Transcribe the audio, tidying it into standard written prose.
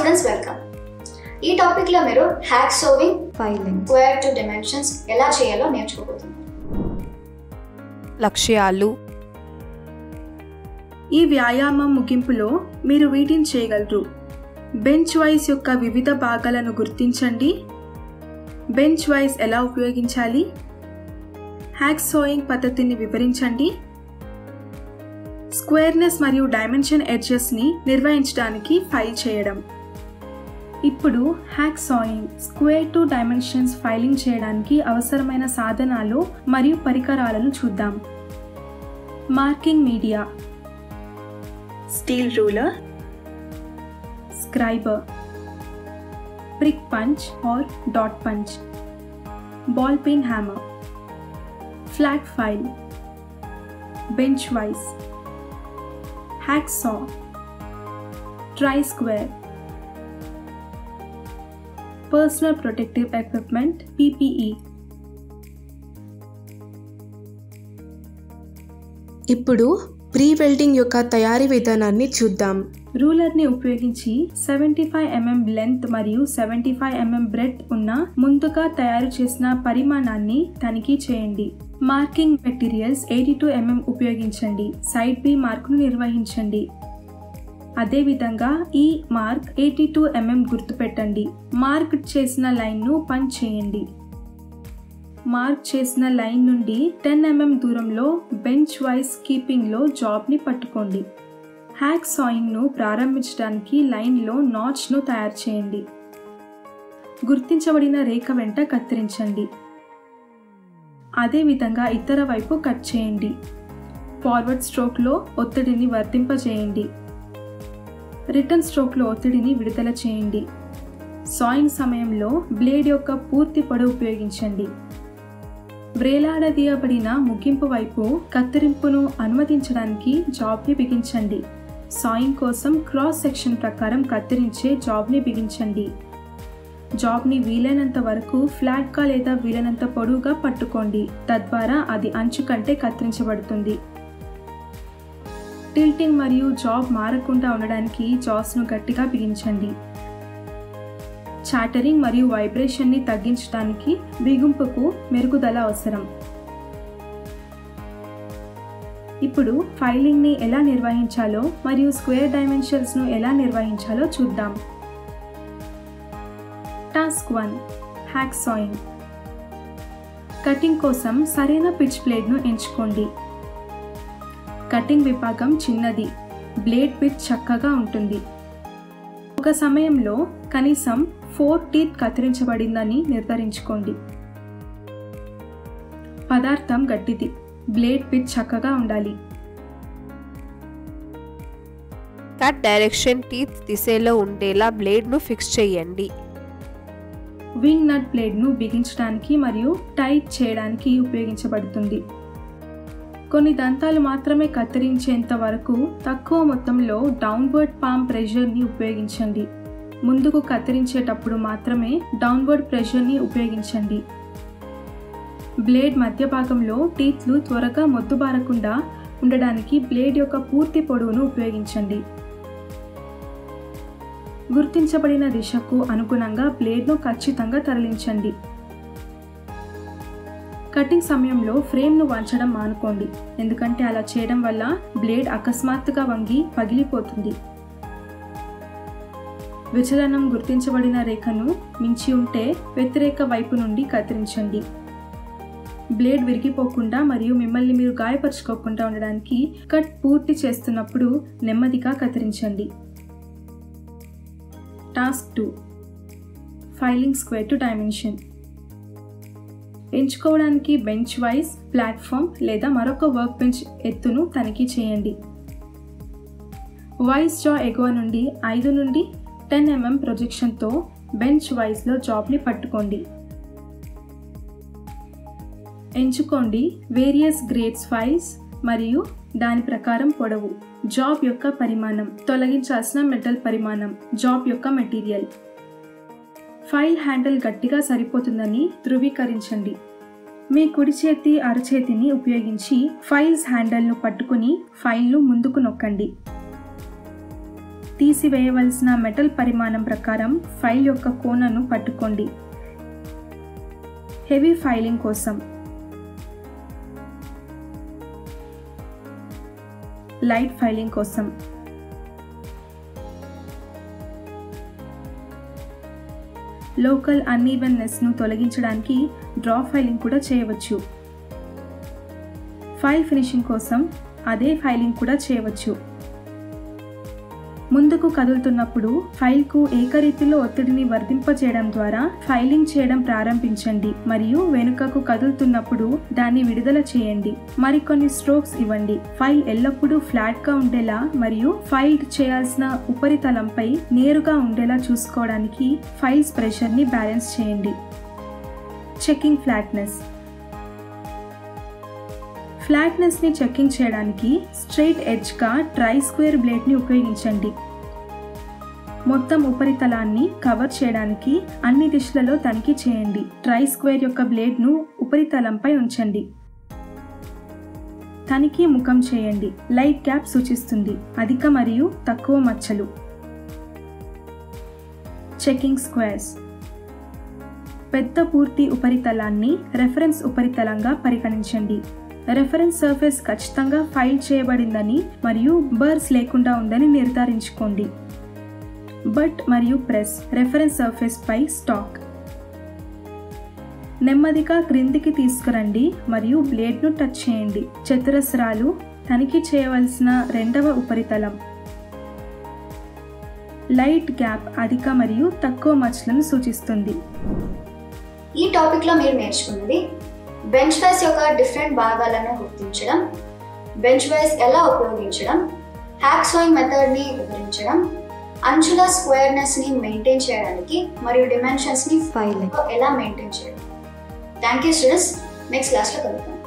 Friends, welcome. ఈ టాపిక్లో మీరు hacksawing filing square to dimensions ఎలా చేయాలో నేర్చుకోబోతున్నారు. లక్ష్యాలు. ఈ వ్యాయామం ముగింపులో మీరు వీటిని చేయగలరు. బెంచ్ వైస్ యొక్క వివిధ భాగాలను గుర్తించండి. బెంచ్ వైస్ ఎలా ఉపయోగించాలి, హ్యాక్ సోయింగ్ పద్ధతిని వివరించండి. స్క్వేర్నెస్ మరియు డైమెన్షన్ ఎడ్జెస్ని నిర్వహించడానికి ఫైల్ చేయడం. ఇప్పుడు hack sawing square to dimensions filing చేయడానికి అవసరమైన సాధనాలు మరియు పరికరాలను చూద్దాం. Marking media, steel ruler, scriber, prick punch or dot punch, ball peen hammer, flat file, bench vise, hacksaw, tri-square, personal protective equipment PPE. ఇప్పుడు ప్రీ వెల్డింగ్ యొక్క తయారీ విధానాన్ని చూద్దాం. రూలర్ని ఉపయోగించి 75 mm లెంత్ మరియు 75 mm బ్రెడ్త్ ఉన్న ముందుగా తయారు చేసిన పరిమాణాన్ని తనిఖీ చేయండి. మార్కింగ్ మెటీరియల్స్ 82 mm ఉపయోగించండి. సైడ్ బి మార్కును నిర్వహించండి. అదేవిధంగా ఈ మార్క్ 82 mm గుర్తుపెట్టండి. మార్క్ చేసిన లైన్ను పంచ్ చేయండి. మార్క్ చేసిన లైన్ నుండి 10 mm దూరంలో బెంచ్ వైస్ కీపింగ్లో జాబ్ని పట్టుకోండి. హ్యాక్ సాయింగ్ను ప్రారంభించడానికి లైన్లో నాచ్ను తయారు చేయండి. గుర్తించబడిన రేఖ వెంట కత్తిరించండి. అదేవిధంగా ఇతర వైపు కట్ చేయండి. ఫార్వర్డ్ స్ట్రోక్లో ఒత్తిడిని వర్తింపజేయండి. రిటర్న్ స్ట్రోక్లో ఒత్తిడిని విడుదల చేయండి. సాయింగ్ సమయంలో బ్లేడ్ యొక్క పూర్తి పొడవు ఉపయోగించండి. వ్రేలాడదీయబడిన ముగింపు వైపు కత్తిరింపును అనుమతించడానికి జాబ్ని బిగించండి. సాయింగ్ కోసం క్రాస్ సెక్షన్ ప్రకారం కత్తిరించే జాబ్ని బిగించండి. జాబ్ని వీలైనంత వరకు ఫ్లాట్గా లేదా వీలైనంత పొడవుగా పట్టుకోండి. తద్వారా అది అంచు కంటే కత్తిరించబడుతుంది. టిల్టింగ్ మరియు జాబ్ మారకుండా ఉండడానికి జాస్ను గట్టిగా బిగించండి. చాటరింగ్ మరియు వైబ్రేషన్ని తగ్గించడానికి బిగింపుకు మెరుగుదల అవసరం. ఇప్పుడు ఫైలింగ్ని ఎలా నిర్వహించాలో మరియు స్క్వేర్ డైమెన్షన్స్ను ఎలా నిర్వహించాలో చూద్దాం. Task 1, hack saying. కటింగ్ కోసం సరైన పిచ్ బ్లేడ్ను ఎంచుకోండి. కటింగ్ విభాగం చిన్నది, బ్లేడ్ పిచ్ చక్కగా ఉంటుంది. ఒక సమయంలో కనీసం 4 టీత్ కత్తిరించబడిందని నిర్ధారించుకోండి. పదార్థం గట్టిది, బ్లేడ్ పిచ్ చక్కగా ఉండాలి. కట్ డైరెక్షన్ టీత్ దిశలో ఉండేలా బ్లేడ్ను ఫిక్స్ చేయండి. వింగ్ నట్ బ్లేడ్ను బిగించడానికి మరియు టైట్ చేయడానికి ఉపయోగించబడుతుంది. కొన్ని దంతాలు మాత్రమే కత్తిరించేంత వరకు తక్కువ మొత్తంలో డౌన్వర్డ్ పామ్ ప్రెషర్ని ఉపయోగించండి. ముందుకు కత్తిరించేటప్పుడు మాత్రమే డౌన్వర్డ్ ప్రెషర్ని ఉపయోగించండి. బ్లేడ్ మధ్య భాగంలో టీత్లు త్వరగా మొద్దుబారకుండా ఉండడానికి బ్లేడ్ యొక్క పూర్తి పొడవును ఉపయోగించండి. గుర్తించబడిన దిశకు అనుగుణంగా బ్లేడ్ను ఖచ్చితంగా తరలించండి. కటింగ్ సమయంలో ఫ్రేమ్ను వంచడం మానుకోండి, ఎందుకంటే అలా చేయడం వల్ల బ్లేడ్ అకస్మాత్తుగా వంగి పగిలిపోతుంది. విచలనం గుర్తించబడిన రేఖను మించి ఉంటే వ్యతిరేక వైపు నుండి కత్తిరించండి. బ్లేడ్ విరిగిపోకుండా మరియు మిమ్మల్ని మీరు గాయపరుచుకోకుండా ఉండడానికి కట్ పూర్తి చేస్తున్నప్పుడు నెమ్మదిగా కత్తిరించండి. Task 2, filing square to dimension. ఎంచుకోవడానికి బెంచ్ వైస్, ప్లాట్ఫామ్ లేదా మరొక వర్క్ బెంచ్ ఎత్తును తనిఖీ చేయండి. వైస్ జా ఎగువ నుండి 5 నుండి 10 mm ప్రొజెక్షన్తో బెంచ్ వైస్లో జాబ్ని పట్టుకోండి. ఎంచుకోండి వేరియస్ గ్రేడ్స్ ఫైల్స్ మరియు దాని ప్రకారం పొడవు, జాబ్ యొక్క పరిమాణం, తొలగించాల్సిన మెటల్ పరిమాణం, జాబ్ యొక్క మెటీరియల్. ఫైల్ హ్యాండిల్ గట్టిగా సరిపోతుందని ధృవీకరించండి. మీ కుడి చేతి అరచేతిని ఉపయోగించి ఫైల్స్ హ్యాండిల్ను పట్టుకుని ఫైల్ను ముందుకు నొక్కండి. తీసివేయవలసిన మెటల్ పరిమాణం ప్రకారం ఫైల్ యొక్క కోణను పట్టుకోండి. హెవీ ఫైలింగ్ కోసం లైట్ ఫైలింగ్ కోసం లోకల్ అన్ఈవెన్నెస్ను తొలగించడానికి డ్రా ఫైలింగ్ కూడా చేయవచ్చు. ఫైల్ ఫినిషింగ్ కోసం అదే ఫైలింగ్ కూడా చేయవచ్చు. ముందుకు కదులుతున్నప్పుడు ఫైల్కు ఏకరీతిలో ఒత్తిడిని వర్తింపచేయడం ద్వారా ఫైలింగ్ చేయడం ప్రారంభించండి మరియు వెనుకకు కదులుతున్నప్పుడు దాన్ని విడుదల చేయండి. మరికొన్ని స్ట్రోక్స్ ఇవ్వండి. ఫైల్ ఎల్లప్పుడూ ఫ్లాట్గా ఉండేలా మరియు ఫైల్ చేయాల్సిన ఉపరితలంపై నేరుగా ఉండేలా చూసుకోవడానికి ఫైల్స్ ప్రెషర్ని బ్యాలెన్స్ చేయండి. చెకింగ్ ఫ్లాట్నెస్ని చెకింగ్ చేయడానికి స్ట్రెయిట్ ఎడ్జ్గా ట్రై స్క్వేర్ బ్లేడ్ని ఉపయోగించండి. మొత్తం ఉపరితలాన్ని కవర్ చేయడానికి అన్ని దిశలలో తనిఖీ చేయండి. ట్రై స్క్వేర్ యొక్క బ్లేడ్ను ఉపరితలంపై ఉంచండి. తనిఖీ ముఖం చేయండి. లైట్ గ్యాప్ సూచిస్తుంది. అధిక మరియు తక్కువ మచ్చలు. చెకింగ్ స్క్వేర్స్ పెద్ద పూర్తి ఉపరితలాన్ని రెఫరెన్స్ ఉపరితలంగా పరిగణించండి. రెఫరెన్స్ సర్ఫేస్ ఖచ్చితంగా ఫైల్ చేయబడిందని మరియు బర్స్ లేకుండా ఉందని నిర్ధారించుకోండి. బట్ మరియు ప్రెస్ రెఫరెన్స్ సర్ఫేస్ పై స్టాక్. నెమ్మదిగా క్రిందికి తీసుకురండి మరియు బ్లేడ్ను టచ్ చేయండి. చతురస్రాలు తనిఖీ చేయవలసిన రెండవ ఉపరితలం. లైట్ గ్యాప్ అధిక మరియు తక్కువ మచ్చలను సూచిస్తుంది. ఈ టాపిక్లో మీరు నేర్చుకున్నది బెంచ్ ప్రెస్ యొక్క డిఫరెంట్ భాగాలను గుర్తించడం, బెంచ్ ప్రెస్ ఎలా ఉపయోగించడం, హ్యాక్ సోయింగ్ మెథడ్ని వివరించడం, అంచుల స్క్వేర్నెస్ని మెయింటైన్ చేయడానికి మరియు డిమెన్షన్స్ని ఫైల్ ఎలా మెయింటైన్ చేయడం. Thank you students. నెక్స్ట్ క్లాస్లో కలుద్దాం.